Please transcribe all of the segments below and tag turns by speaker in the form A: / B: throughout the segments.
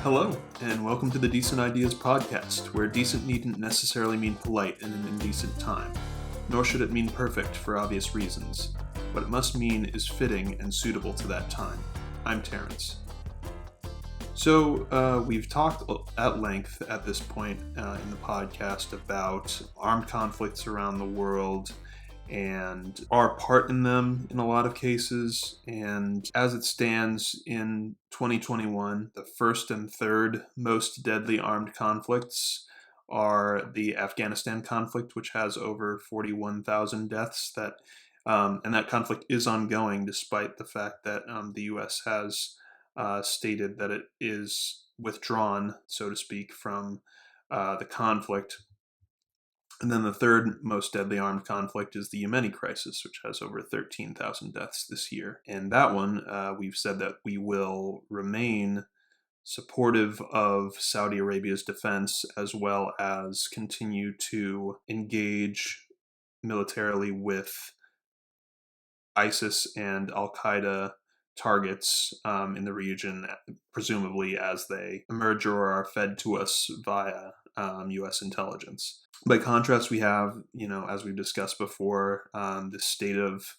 A: Hello, and welcome to the Decent Ideas podcast, where decent needn't necessarily mean polite in an indecent time, nor should it mean perfect for obvious reasons. What it must mean is fitting and suitable to that time. I'm Terence. So, we've talked at length at this point in the podcast about armed conflicts around the world and our part in them in a lot of cases. And as it stands in 2021, the first and third most deadly armed conflicts are the Afghanistan conflict, which has over 41,000 deaths. And that conflict is ongoing, despite the fact that the U.S. has stated that it is withdrawn, so to speak, from the conflict. And then the third most deadly armed conflict is the Yemeni Crisis, which has over 13,000 deaths this year. And that one, we've said that we will remain supportive of Saudi Arabia's defense, as well as continue to engage militarily with ISIS and Al Qaeda targets in the region, presumably as they emerge or are fed to us via U.S. intelligence. By contrast, we have, as we've discussed before, the state of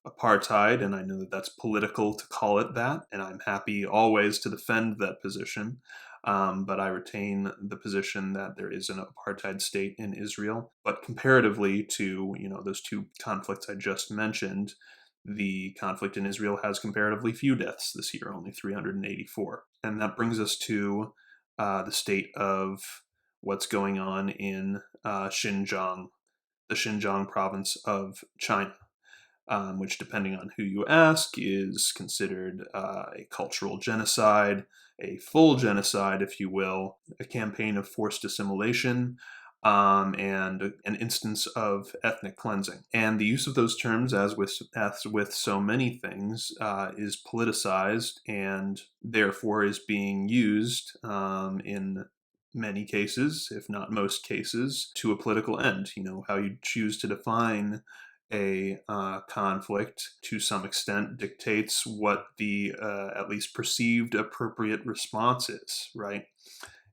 A: apartheid, and I know that that's political to call it that, and I'm happy always to defend that position. But I retain the position that there is an apartheid state in Israel. But comparatively to, those two conflicts I just mentioned, the conflict in Israel has comparatively few deaths this year, only 384. And that brings us to the state of what's going on in Xinjiang, the Xinjiang province of China, which, depending on who you ask, is considered a cultural genocide, a full genocide, if you will, a campaign of forced assimilation, and an instance of ethnic cleansing. And the use of those terms, as with so many things, is politicized and therefore is being used in many cases, if not most cases, to a political end. How you choose to define a conflict to some extent dictates what the at least perceived appropriate response is, right?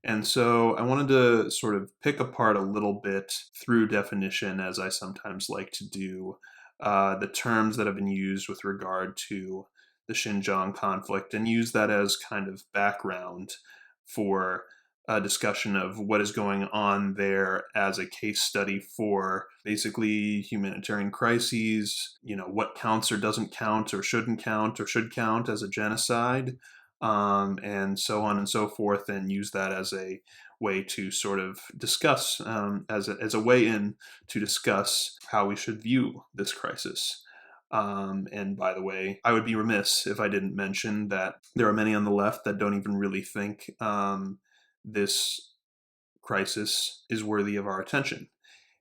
A: And so I wanted to sort of pick apart a little bit through definition, as I sometimes like to do, the terms that have been used with regard to the Xinjiang conflict and use that as kind of background for a discussion of what is going on there as a case study for basically humanitarian crises, what counts or doesn't count or shouldn't count or should count as a genocide, and so on and so forth, and use that as a way to sort of discuss, as a way in to discuss how we should view this crisis. And by the way, I would be remiss if I didn't mention that there are many on the left that don't even really think this crisis is worthy of our attention.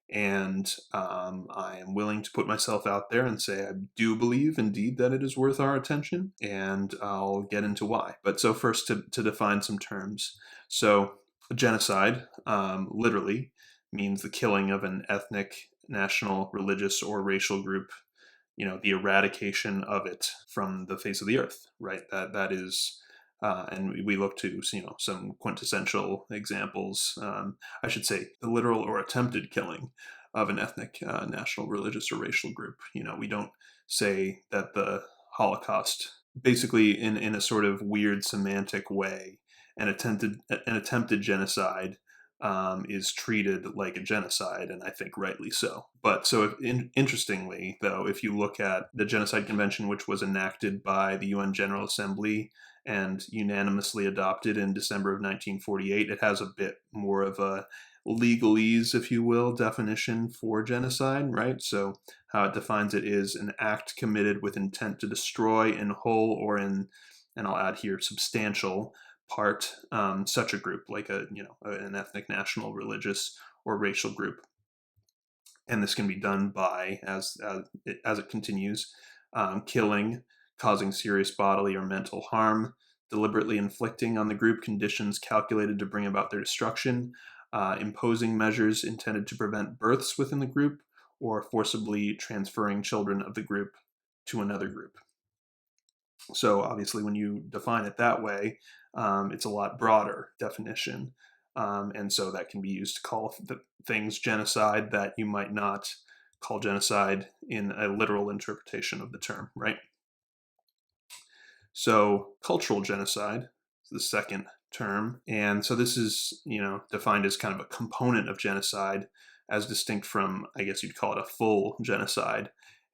A: And I am willing to put myself out there and say I do believe indeed that it is worth our attention, and I'll get into why. But so first, to define some terms. So genocide literally means the killing of an ethnic, national, religious, or racial group, the eradication of it from the face of the earth, right? That is, and we look to, some quintessential examples. I should say the literal or attempted killing of an ethnic, national, religious, or racial group. We don't say that the Holocaust, basically in a sort of weird semantic way, an attempted genocide is treated like a genocide, and I think rightly so. But so, interestingly, though, if you look at the Genocide Convention, which was enacted by the UN General Assembly and unanimously adopted in December of 1948, it has a bit more of a legalese, if you will, definition for genocide, right? So how it defines it is an act committed with intent to destroy in whole or in, and I'll add here, substantial part, such a group, like an ethnic, national, religious, or racial group. And this can be done by, as it continues, killing, causing serious bodily or mental harm, deliberately inflicting on the group conditions calculated to bring about their destruction, imposing measures intended to prevent births within the group, or forcibly transferring children of the group to another group. So obviously, when you define it that way, it's a lot broader definition. And so that can be used to call things genocide that you might not call genocide in a literal interpretation of the term, right? So cultural genocide is the second term. And so this is, defined as kind of a component of genocide as distinct from, I guess you'd call it a full genocide.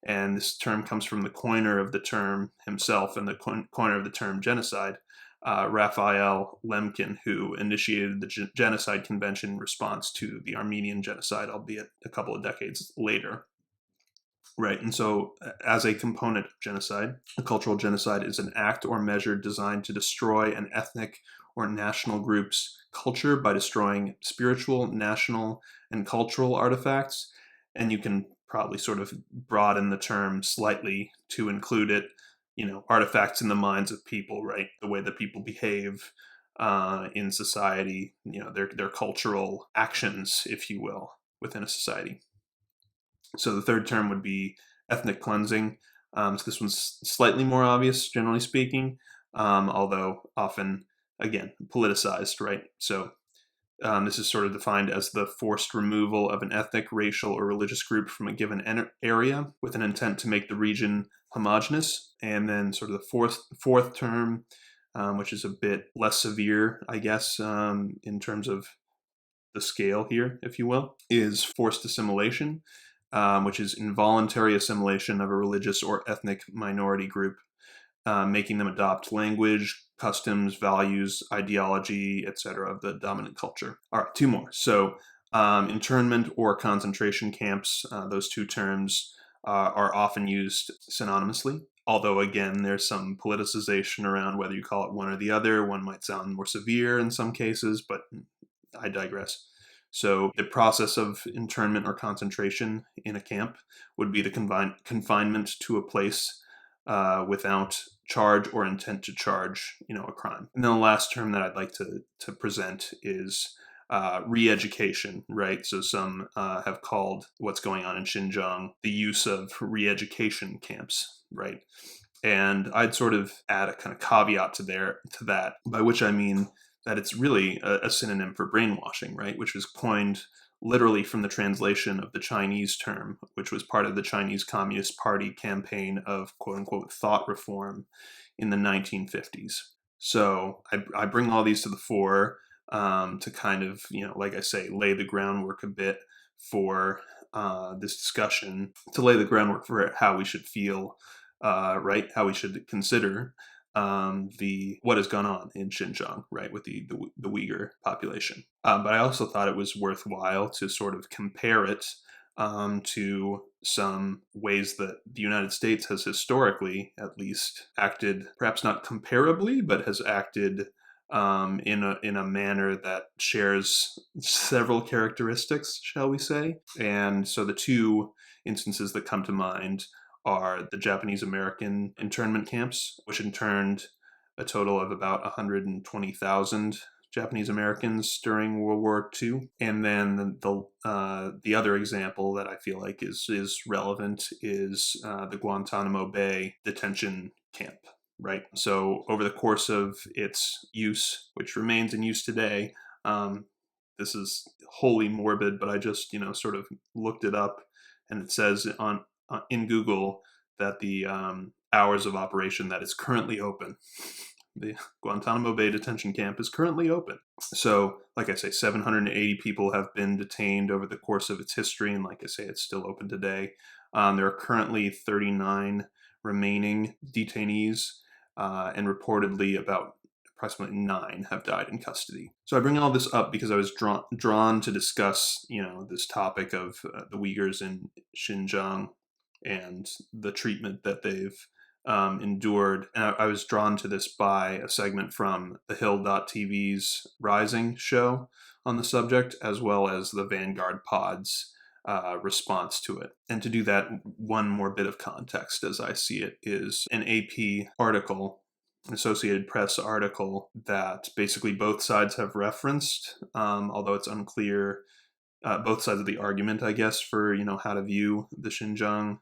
A: And this term comes from the coiner of the term himself and the coiner of the term genocide, Raphael Lemkin, who initiated the Genocide Convention in response to the Armenian genocide, albeit a couple of decades later. Right, and so as a component of genocide, a cultural genocide is an act or measure designed to destroy an ethnic or national group's culture by destroying spiritual, national, and cultural artifacts. And you can probably sort of broaden the term slightly to include it, artifacts in the minds of people, right? The way that people behave in society, their cultural actions, if you will, within a society. So the third term would be ethnic cleansing. So this one's slightly more obvious, generally speaking, although often, again, politicized, right? So this is sort of defined as the forced removal of an ethnic, racial, or religious group from a given area with an intent to make the region homogenous. And then sort of the fourth term, which is a bit less severe, I guess, in terms of the scale here, if you will, is forced assimilation, which is involuntary assimilation of a religious or ethnic minority group, making them adopt language, customs, values, ideology, etc. of the dominant culture. All right, two more. So internment or concentration camps, those two terms are often used synonymously. Although, again, there's some politicization around whether you call it one or the other. One might sound more severe in some cases, but I digress. So the process of internment or concentration in a camp would be the confinement to a place without charge or intent to charge, a crime. And then the last term that I'd like to present is re-education, right? So some have called what's going on in Xinjiang the use of re-education camps, right? And I'd sort of add a kind of caveat to that, by which I mean that it's really a synonym for brainwashing, right? Which was coined literally from the translation of the Chinese term, which was part of the Chinese Communist Party campaign of quote unquote thought reform in the 1950s. So I bring all these to the fore to kind of, like I say, lay the groundwork a bit for this discussion, to lay the groundwork for how we should feel, right? How we should consider the what has gone on in Xinjiang, right, with the Uyghur population. But I also thought it was worthwhile to sort of compare it to some ways that the United States has historically, at least, acted, perhaps not comparably, but has acted in a manner that shares several characteristics, shall we say. And so the two instances that come to mind are the Japanese American internment camps, which interned a total of about 120,000 Japanese Americans during World War II. And then the other example that I feel like is relevant is the Guantanamo Bay detention camp. Right. So over the course of its use, which remains in use today, this is wholly morbid, but I just sort of looked it up, and it says in Google that the hours of operation that is currently open. The Guantanamo Bay detention camp is currently open. So, like I say, 780 people have been detained over the course of its history, and like I say, it's still open today. There are currently 39 remaining detainees, and reportedly about approximately 9 have died in custody. So I bring all this up because I was drawn to discuss, this topic of the Uyghurs in Xinjiang and the treatment that they've endured. And I was drawn to this by a segment from the Hill.tv's Rising show on the subject, as well as the Vanguard Pod's response to it. And to do that, one more bit of context as I see it is an AP article, an Associated Press article that basically both sides have referenced, although it's unclear both sides of the argument, I guess, for how to view the Xinjiang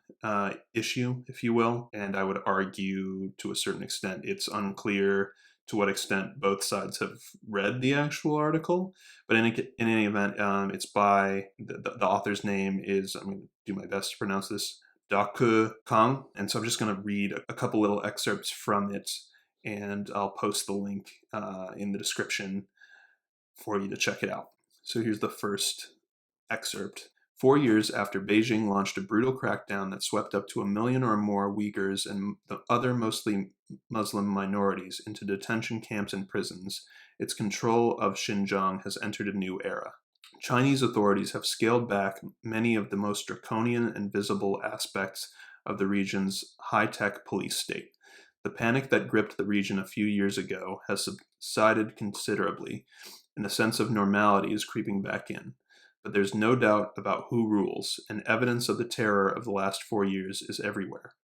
A: issue, if you will. And I would argue, to a certain extent, it's unclear to what extent both sides have read the actual article. But in any event, it's by the author's name is, I'm going to do my best to pronounce this, Daku Kang. And so I'm just going to read a couple little excerpts from it, and I'll post the link in the description for you to check it out. So here's the first excerpt. 4 years after Beijing launched a brutal crackdown that swept up to 1 million or more Uyghurs and the other mostly Muslim minorities into detention camps and prisons, its control of Xinjiang has entered a new era. Chinese authorities have scaled back many of the most draconian and visible aspects of the region's high-tech police state. The panic that gripped the region a few years ago has subsided considerably, and a sense of normality is creeping back in. But there's no doubt about who rules, and evidence of the terror of the last 4 years is everywhere.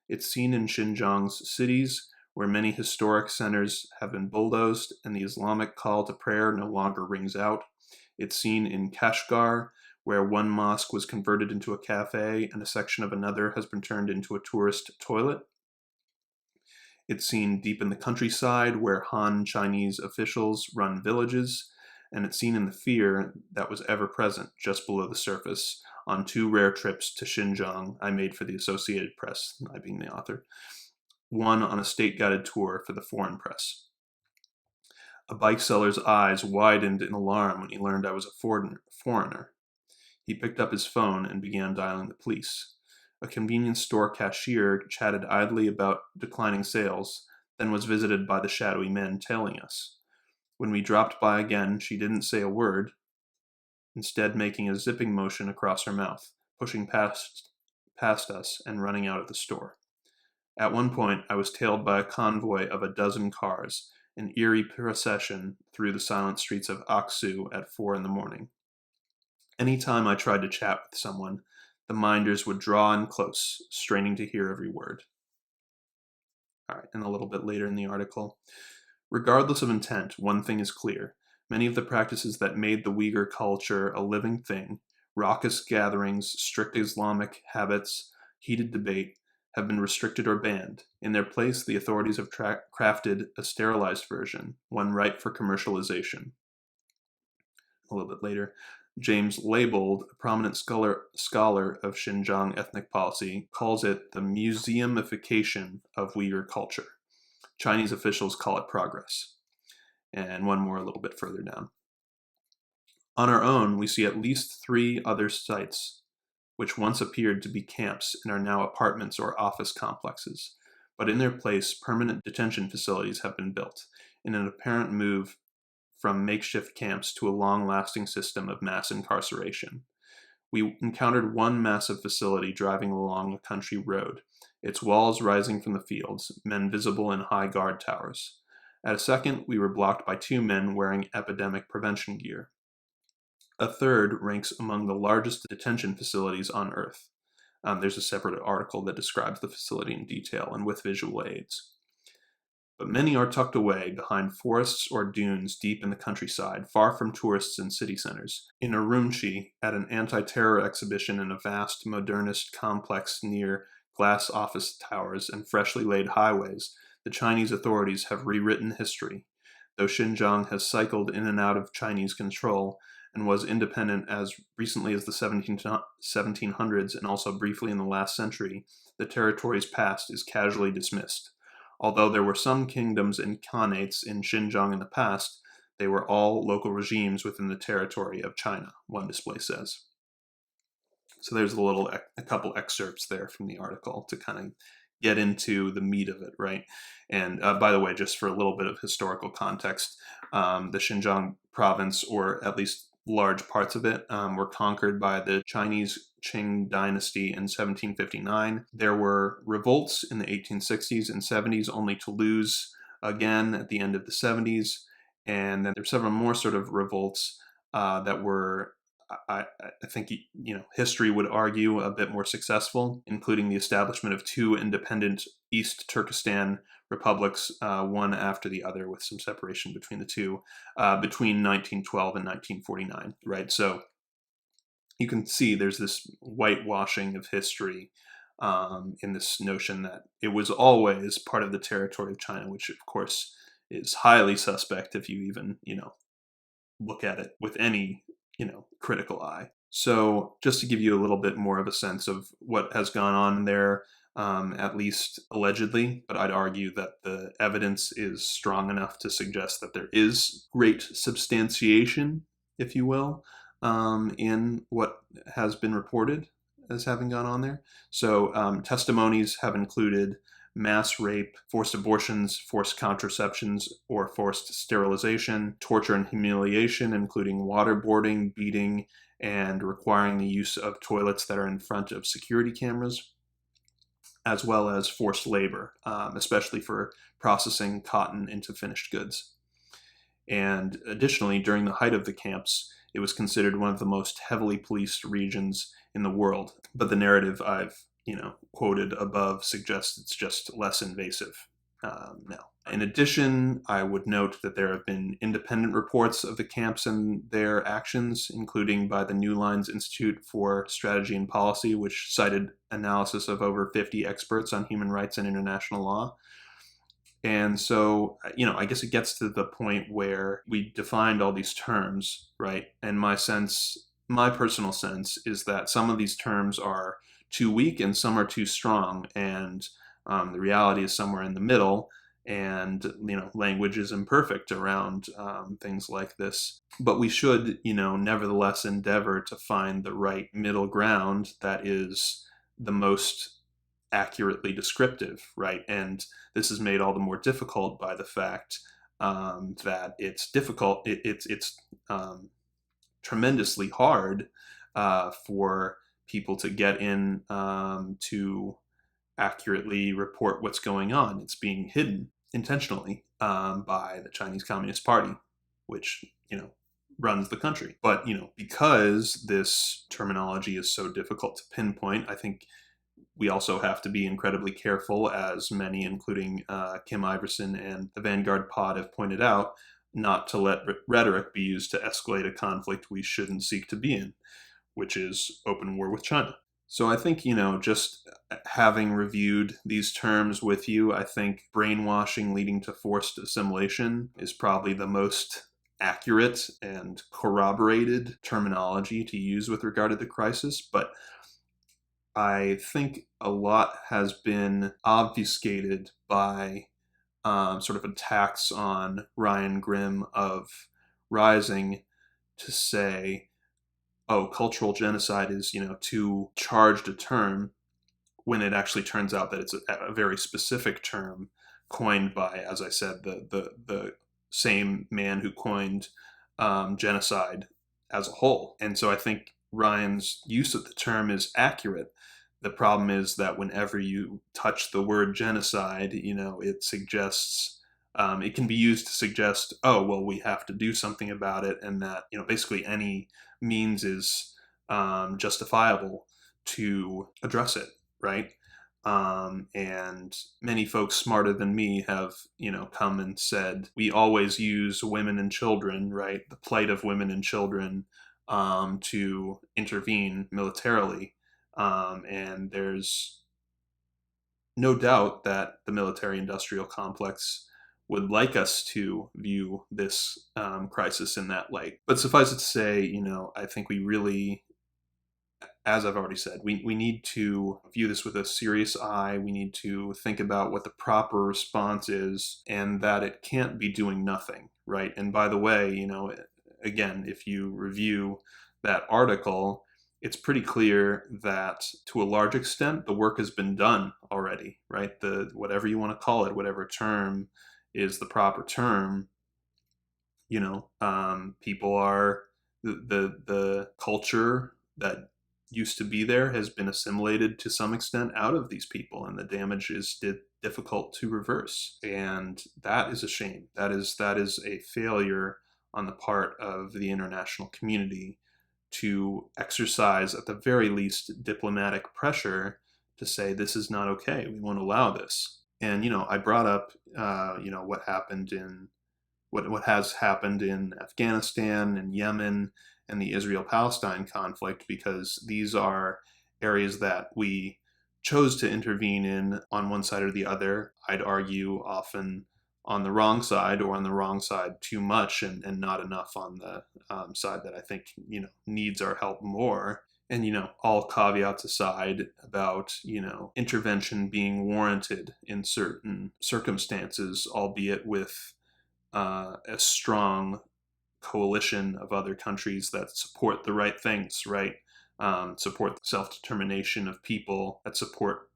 A: It's seen in Xinjiang's cities, where many historic centers have been bulldozed and the Islamic call to prayer no longer rings out. It's seen in Kashgar, where one mosque was converted into a cafe and a section of another has been turned into a tourist toilet. It's seen deep in the countryside, where Han Chinese officials run villages, and it's seen in the fear that was ever present just below the surface on 2 rare trips to Xinjiang I made for the Associated Press, I being the author, one on a state-guided tour for the foreign press. A bike seller's eyes widened in alarm when he learned I was a foreigner. He picked up his phone and began dialing the police. A convenience store cashier chatted idly about declining sales, then was visited by the shadowy men tailing us. When we dropped by again, she didn't say a word, instead making a zipping motion across her mouth, pushing past us and running out of the store. At one point, I was tailed by a convoy of 12 cars, an eerie procession through the silent streets of Aksu at 4 a.m. Any time I tried to chat with someone, the minders would draw in close, straining to hear every word. All right, and a little bit later in the article, regardless of intent, one thing is clear. Many of the practices that made the Uyghur culture a living thing, raucous gatherings, strict Islamic habits, heated debate, have been restricted or banned. In their place, the authorities have crafted a sterilized version, one ripe for commercialization. A little bit later, James Leibold, a prominent scholar of Xinjiang ethnic policy, calls it the museumification of Uyghur culture. Chinese officials call it progress. And one more a little bit further down. On our own, we see at least 3 other sites which once appeared to be camps and are now apartments or office complexes. But in their place, permanent detention facilities have been built, in an apparent move from makeshift camps to a long-lasting system of mass incarceration. We encountered one massive facility driving along a country road, its walls rising from the fields, men visible in high guard towers. At a second, we were blocked by 2 men wearing epidemic prevention gear. A third ranks among the largest detention facilities on Earth. There's a separate article that describes the facility in detail and with visual aids. But many are tucked away behind forests or dunes deep in the countryside, far from tourists and city centers. In Urumqi, at an anti-terror exhibition in a vast modernist complex near glass office towers and freshly laid highways, the Chinese authorities have rewritten history. Though Xinjiang has cycled in and out of Chinese control and was independent as recently as the 1700s and also briefly in the last century, the territory's past is casually dismissed. Although there were some kingdoms and khanates in Xinjiang in the past, they were all local regimes within the territory of China, one display says. So there's a couple excerpts there from the article to kind of get into the meat of it, right? And by the way, just for a little bit of historical context, the Xinjiang province, or at least large parts of it, were conquered by the Chinese Qing dynasty in 1759. There were revolts in the 1860s and 70s, only to lose again at the end of the 70s. And then there were several more sort of revolts that were, I think, history would argue, a bit more successful, including the establishment of 2 independent East Turkestan republics, one after the other, with some separation between the two, between 1912 and 1949, right? So you can see there's this whitewashing of history in this notion that it was always part of the territory of China, which of course is highly suspect if you even, look at it with any, critical eye. So just to give you a little bit more of a sense of what has gone on there, at least allegedly, but I'd argue that the evidence is strong enough to suggest that there is great substantiation, if you will, in what has been reported as having gone on there. So testimonies have included mass rape, forced abortions, forced contraceptions or forced sterilization, torture and humiliation, including waterboarding, beating, and requiring the use of toilets that are in front of security cameras, as well as forced labor, especially for processing cotton into finished goods. And additionally, during the height of the camps, it was considered one of the most heavily policed regions in the world. But the narrative I've quoted above suggests it's just less invasive now. In addition, I would note that there have been independent reports of the camps and their actions, including by the New Lines Institute for Strategy and Policy, which cited analysis of over 50 experts on human rights and international law. And so, I guess it gets to the point where we defined all these terms, right? And my personal sense is that some of these terms are too weak and some are too strong. And the reality is somewhere in the middle. And, language is imperfect around things like this. But we should, nevertheless endeavor to find the right middle ground that is the most accurately descriptive, right? And this is made all the more difficult by the fact that it's difficult. It's tremendously hard for people to get in to accurately report what's going on. It's being hidden intentionally by the Chinese Communist Party, which runs the country. But because this terminology is so difficult to pinpoint, I think we also have to be incredibly careful, as many, including Kim Iverson and the Vanguard Pod, have pointed out, not to let rhetoric be used to escalate a conflict we shouldn't seek to be in, which is open war with China. So I think, just having reviewed these terms with you, I think brainwashing leading to forced assimilation is probably the most accurate and corroborated terminology to use with regard to the crisis. But I think a lot has been obfuscated by sort of attacks on Ryan Grimm of Rising to say, oh, cultural genocide is, too charged a term, when it actually turns out that it's a very specific term coined by, as I said, the same man who coined genocide as a whole. And so I think Ryan's use of the term is accurate. The problem is that whenever you touch the word genocide, it suggests, it can be used to suggest, oh, well, we have to do something about it, and that, basically any means is justifiable to address it, right? And many folks smarter than me have, come and said, we always use women and children, right? The plight of women and children to intervene militarily. And there's no doubt that the military-industrial complex would like us to view this crisis in that light. But suffice it to say, I think we really, as I've already said, we need to view this with a serious eye. We need to think about what the proper response is, and that it can't be doing nothing, right? And by the way, again, if you review that article, it's pretty clear that to a large extent the work has been done already, right? The whatever you want to call it, whatever term is the proper term, people are the culture that used to be there has been assimilated to some extent out of these people, and the damage is difficult to reverse, and that is a shame. That is a failure on the part of the international community to exercise, at the very least, diplomatic pressure to say this is not okay. We won't allow this. And I brought up what happened in what has happened in Afghanistan and Yemen and the Israel-Palestine conflict, because these are areas that we chose to intervene in on one side or the other. I'd argue often on the wrong side, or on the wrong side too much and not enough on the side that I think, needs our help more. And, all caveats aside about, intervention being warranted in certain circumstances, albeit with a strong coalition of other countries that support the right things, right? Support the self-determination of people, that support,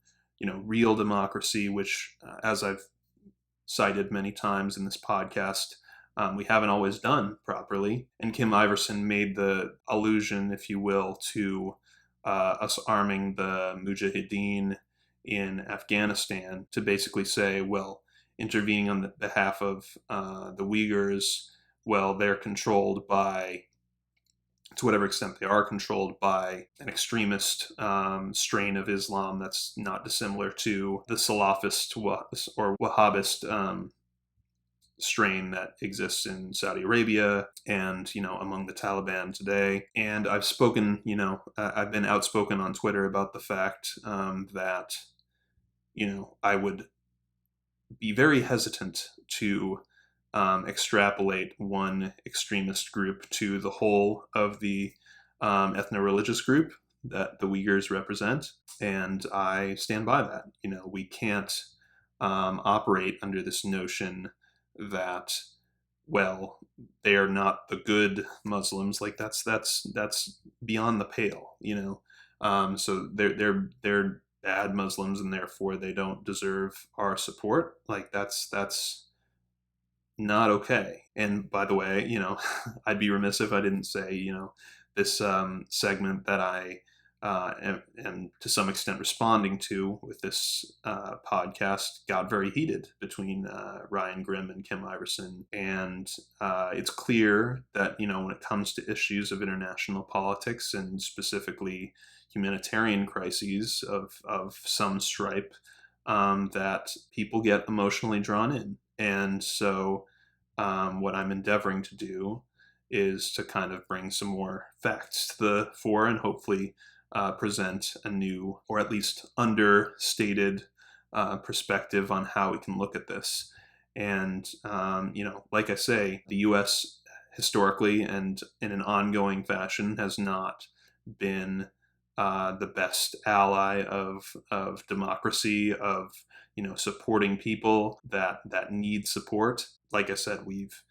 A: real democracy, which, as I've cited many times in this podcast, we haven't always done properly. And Kim Iverson made the allusion, if you will, to us arming the Mujahideen in Afghanistan to basically say, well, intervening on the behalf of the Uyghurs, well, they're controlled by, to whatever extent they are controlled by, an extremist strain of Islam that's not dissimilar to the Salafist or Wahhabist strain that exists in Saudi Arabia and, among the Taliban today. And I've spoken, I've been outspoken on Twitter about the fact that, I would be very hesitant to extrapolate one extremist group to the whole of the ethno-religious group that the Uyghurs represent. And I stand by that. We can't operate under this notion that, well, they are not the good Muslims. Like that's beyond the pale, so they're bad Muslims and therefore they don't deserve our support. Like that's not okay. And by the way, I'd be remiss if I didn't say, this segment that I am to some extent responding to with this podcast got very heated between Ryan Grimm and Kim Iverson. And it's clear that, when it comes to issues of international politics and specifically humanitarian crises of some stripe, that people get emotionally drawn in. And so what I'm endeavoring to do is to kind of bring some more facts to the fore and hopefully present a new, or at least understated, perspective on how we can look at this. And, like I say, the U.S. historically and in an ongoing fashion has not been the best ally of democracy, of supporting people that need support. Like I said, we've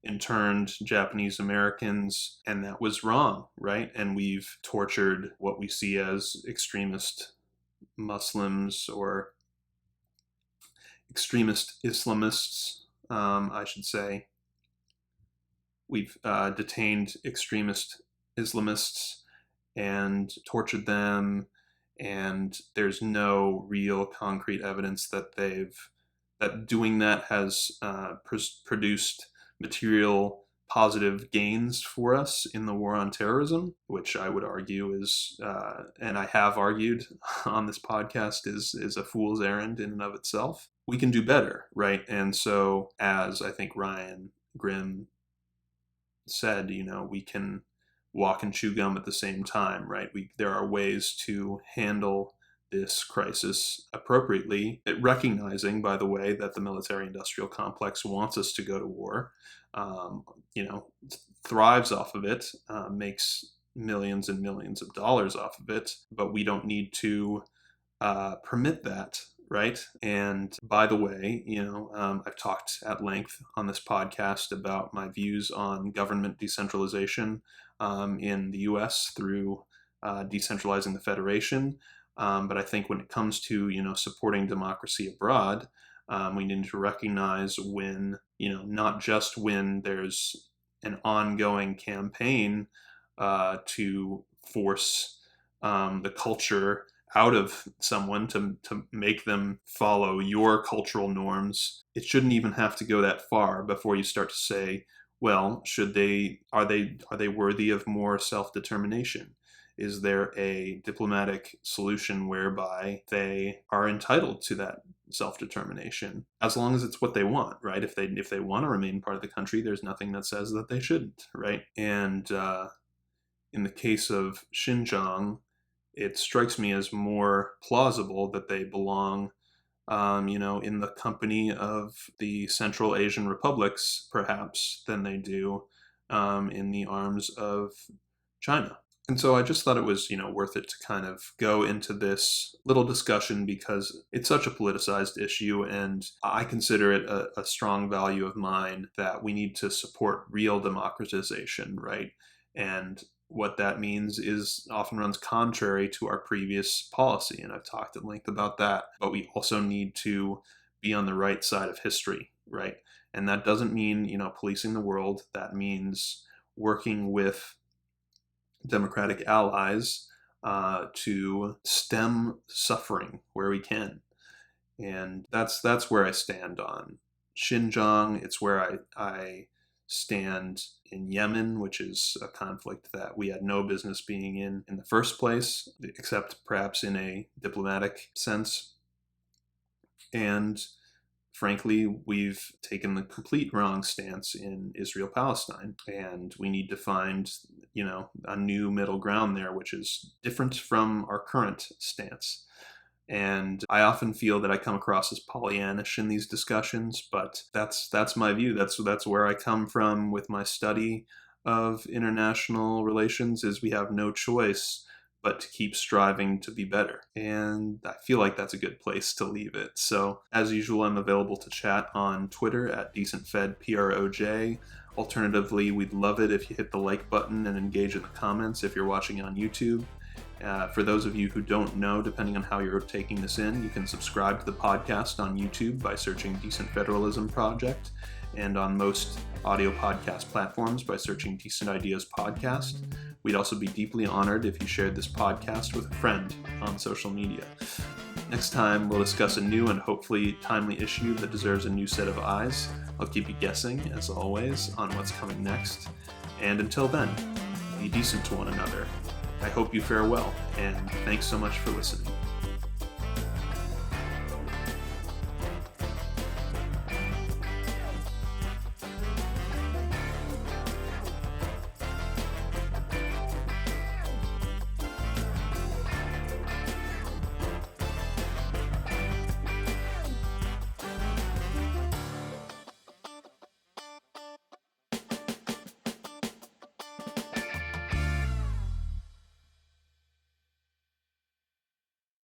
A: interned Japanese Americans, and that was wrong, right? And we've tortured what we see as extremist Muslims or extremist Islamists, I should say. We've detained extremist Islamists and tortured them, and there's no real concrete evidence that doing that has produced material positive gains for us in the war on terrorism, which I would argue is, and I have argued on this podcast, is a fool's errand in and of itself. We can do better, right? And so, as I think Ryan Grimm said, we can walk and chew gum at the same time, right? There are ways to handle this crisis appropriately, recognizing, by the way, that the military-industrial complex wants us to go to war, thrives off of it, makes millions and millions of dollars off of it, but we don't need to permit that, right? And by the way, I've talked at length on this podcast about my views on government decentralization in the U.S. through decentralizing the federation. But I think when it comes to, supporting democracy abroad, we need to recognize when, not just when there's an ongoing campaign to force the culture out of someone to make them follow your cultural norms. It shouldn't even have to go that far before you start to say, well, are they worthy of more self-determination? Is there a diplomatic solution whereby they are entitled to that self-determination, as long as it's what they want, right? If they want to remain part of the country, there's nothing that says that they shouldn't, right? And in the case of Xinjiang, it strikes me as more plausible that they belong, in the company of the Central Asian republics, perhaps, than they do in the arms of China. And so I just thought it was, worth it to kind of go into this little discussion because it's such a politicized issue, and I consider it a strong value of mine that we need to support real democratization, right? And what that means is often runs contrary to our previous policy, and I've talked at length about that. But we also need to be on the right side of history, right? And that doesn't mean, policing the world. That means working with democratic allies to stem suffering where we can. And that's where I stand on Xinjiang. It's where I stand in Yemen, which is a conflict that we had no business being in the first place, except perhaps in a diplomatic sense. And frankly, we've taken the complete wrong stance in Israel-Palestine, and we need to find, a new middle ground there, which is different from our current stance. And I often feel that I come across as Pollyannish in these discussions, but that's my view. That's where I come from with my study of international relations, is we have no choice but to keep striving to be better. And I feel like that's a good place to leave it. So as usual, I'm available to chat on Twitter at DecentFedPROJ. Alternatively, we'd love it if you hit the like button and engage in the comments if you're watching on YouTube. For those of you who don't know, depending on how you're taking this in, you can subscribe to the podcast on YouTube by searching Decent Federalism Project, and on most audio podcast platforms by searching Decent Ideas Podcast. We'd also be deeply honored if you shared this podcast with a friend on social media. Next time, we'll discuss a new and hopefully timely issue that deserves a new set of eyes. I'll keep you guessing, as always, on what's coming next. And until then, be decent to one another. I hope you fare well, and thanks so much for listening.